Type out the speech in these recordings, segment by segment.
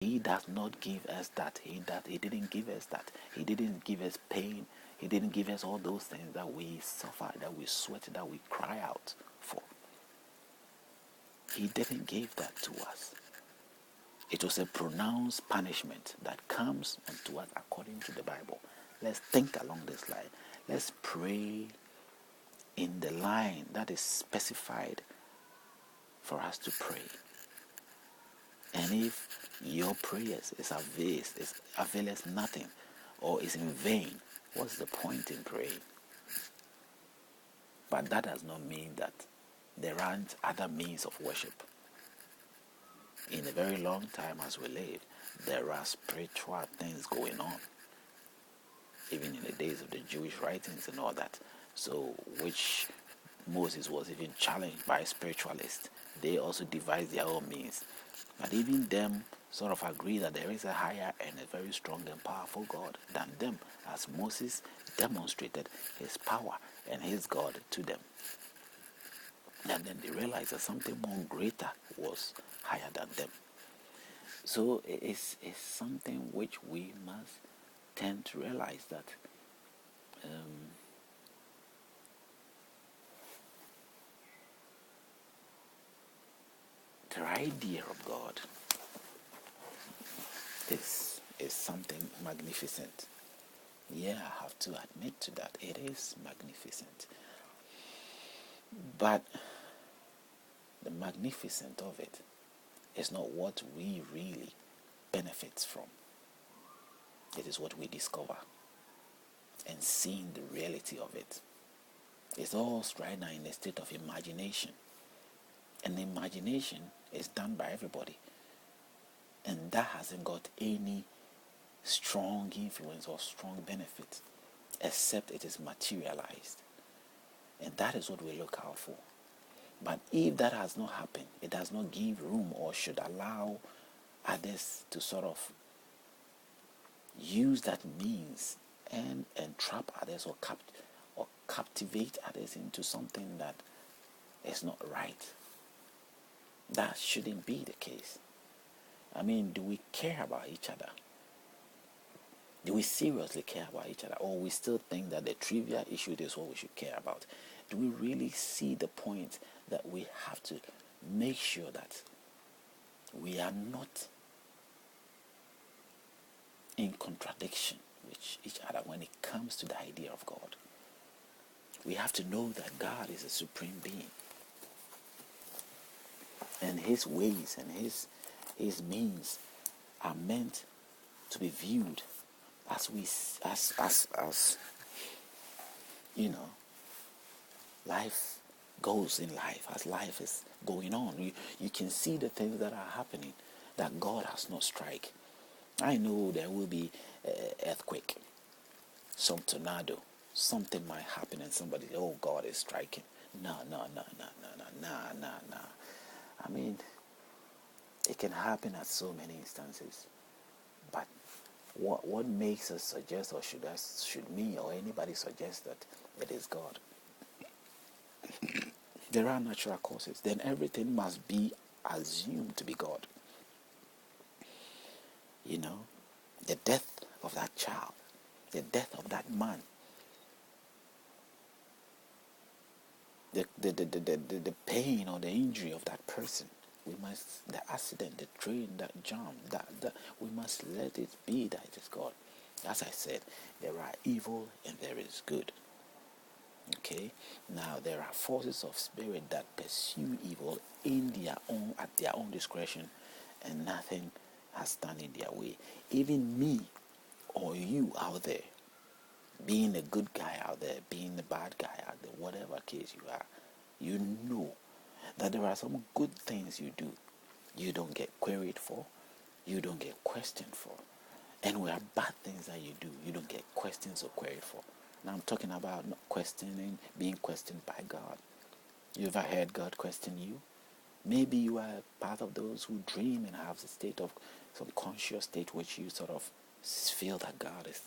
He does not give us that. He didn't give us that. He didn't give us pain. He didn't give us all those things that we suffer, that we sweat, that we cry out for. He didn't give that to us. It was a pronounced punishment that comes unto us according to the Bible. Let's think along this line. Let's pray in the line that is specified for us to pray. And if your prayers avails nothing, or is in vain, what's the point in praying? But that does not mean that there aren't other means of worship. In a very long time as we live, there are spiritual things going on. Even in the days of the Jewish writings and all that. So, which Moses was even challenged by spiritualists. They also devised their own means. But even them sort of agree that there is a higher and a very strong and powerful God than them, as Moses demonstrated his power and his God to them. And then they realized that something more greater was higher than them. So it's something which we must tend to realize that the idea of God is something magnificent. Yeah, I have to admit to that. It is magnificent. But the magnificence of it is not what we really benefit from. It is what we discover and seeing the reality of it. It's all right now in a state of imagination. And imagination is done by everybody. And that hasn't got any strong influence or strong benefit except it is materialized. And that is what we look out for. But if that has not happened, it does not give room or should allow others to sort of use that means and entrap others or captivate others into something that is not right. That shouldn't be the case. I mean, do we care about each other? Do we seriously care about each other? Or we still think that the trivial issue is what we should care about? Do we really see the point that we have to make sure that we are not in contradiction with each other when it comes to the idea of God? We have to know that God is a supreme being. And his ways and his means are meant to be viewed as you know, life goes in life, as life is going on. You can see the things that are happening that God has not strike. I know there will be earthquake, some tornado, something might happen and somebody, oh, God is striking. No. I mean, it can happen at so many instances. But what makes us suggest, or should me or anybody suggest that it is God? There are natural causes. Then everything must be assumed to be God. You know, the death of that child, the death of that man, the pain or the injury of that person, the accident, the train that jammed, that we must let it be that it is God. As I said, there are evil and there is good. Okay, now there are forces of spirit that pursue evil at their own discretion, and nothing has stand in their way. Even me or you out there, being a good guy out there, being a bad guy out there, whatever case you are, you know that there are some good things you do you don't get queried for, you don't get questioned for. And there are bad things that you do you don't get questions or queried for. Now I'm talking about not questioning, being questioned by God. You ever heard God question you? Maybe you are part of those who dream and have a state of some conscious state which you sort of feel that God is.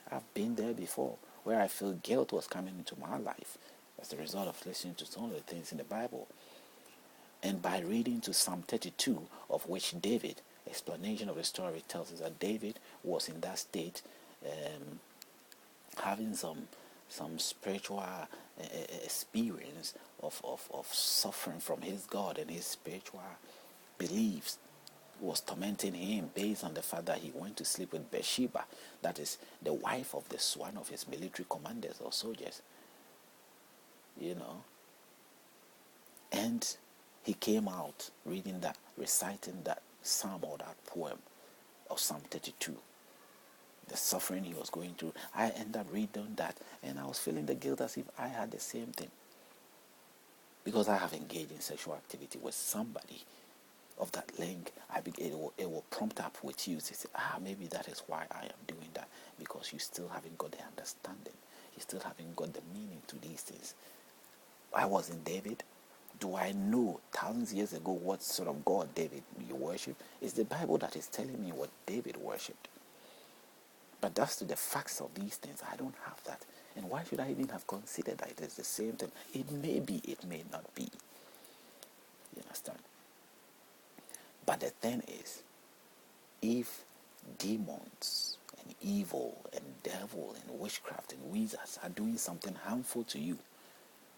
I've been there before, where I feel guilt was coming into my life as a result of listening to some of the things in the Bible. And by reading to Psalm 32, of which David explanation of the story tells us that David was in that state, having some spiritual experience of suffering from his God, and his spiritual beliefs was tormenting him based on the fact that he went to sleep with Bathsheba, that is the wife of one of his military commanders or soldiers, and he came out reciting that psalm or that poem of Psalm 32, the suffering he was going through. I ended up reading that, and I was feeling the guilt as if I had the same thing, because I have engaged in sexual activity with somebody of that link. It will prompt up with you to say, maybe that is why I am doing that, because you still haven't got the understanding, you still haven't got the meaning to these things. I wasn't David. Do I know thousands of years ago what sort of God David you worship? It's the Bible that is telling me what David worshipped. But that's to the facts of these things. I don't have that. And why should I even have considered that it is the same thing? It may be, it may not be. You understand? But the thing is, if demons and evil and devil and witchcraft and wizards are doing something harmful to you,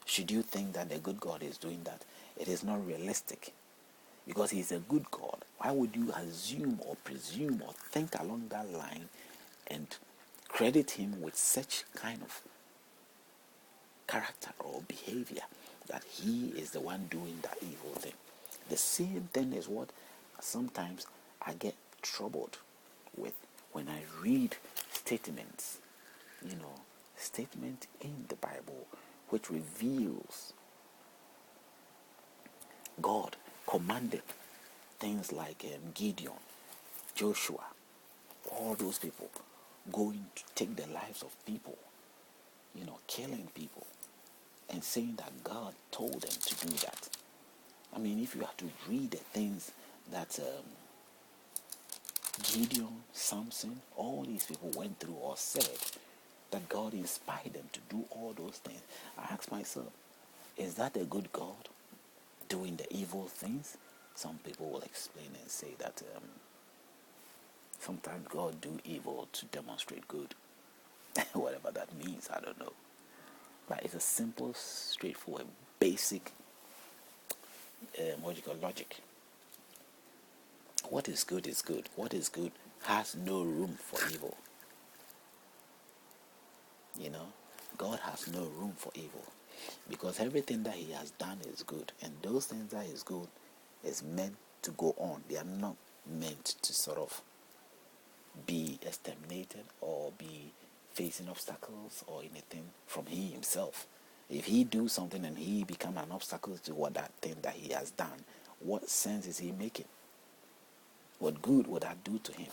should you think that the good God is doing that? It is not realistic, because he is a good God. Why would you assume or presume or think along that line and credit him with such kind of character or behavior that he is the one doing that evil thing? The same thing is what sometimes I get troubled with when I read statements, statement in the Bible which reveals God commanded things like Gideon, Joshua, all those people going to take the lives of people, killing people, and saying that God told them to do that. I mean, if you have to read the things that Gideon, Samson, all these people went through or said, that God inspired them to do all those things, I ask myself, is that a good God doing the evil things? Some people will explain and say that sometimes God do evil to demonstrate good. Whatever that means, I don't know. But it's a simple, straightforward, basic logic. What is good is good. What is good has no room for evil. God has no room for evil, because everything that he has done is good, and those things that is good is meant to go on. They are not meant to sort of be exterminated or be facing obstacles or anything from he himself. If he do something and he become an obstacle to what that thing that he has done, what sense is he making? What good would that do to him?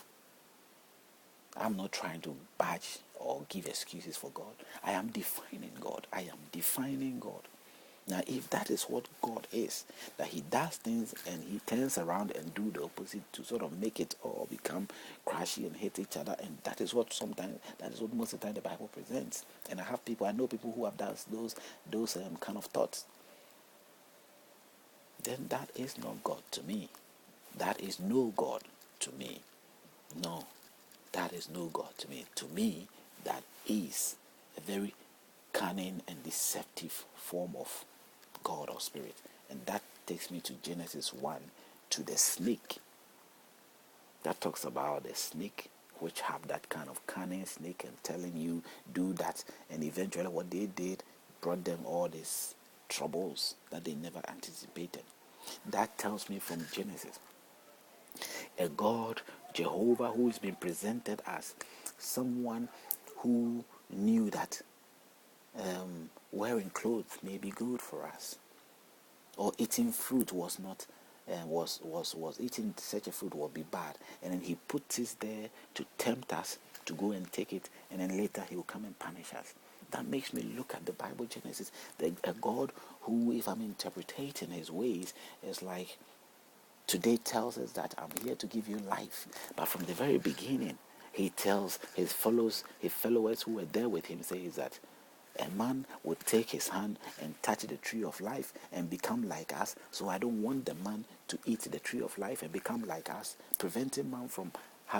I'm not trying to badge or give excuses for God. I am defining God. I am defining God. Now, if that is what God is, that he does things and he turns around and do the opposite to sort of make it all become crashy and hate each other, and that is what most of the time the Bible presents. And I know people who have those kind of thoughts. Then that is not God to me. That is no God to me. No. That is no God to me. To me, that is a very cunning and deceptive form of God or spirit. And that takes me to Genesis 1, to the snake. That talks about the snake, which have that kind of cunning snake and telling you, do that. And eventually what they did brought them all these troubles that they never anticipated. That tells me from Genesis, a God, Jehovah, who is being presented as someone who knew that wearing clothes may be good for us, or eating fruit was not was eating such a fruit would be bad, and then he puts it there to tempt us to go and take it, and then later he will come and punish us. That makes me look at the Bible, Genesis, a God who, if I'm interpreting his ways, is like today tells us that I'm here to give you life. But from the very beginning, he tells his followers who were there with him, says that a man would take his hand and touch the tree of life and become like us. So I don't want the man to eat the tree of life and become like us, preventing man from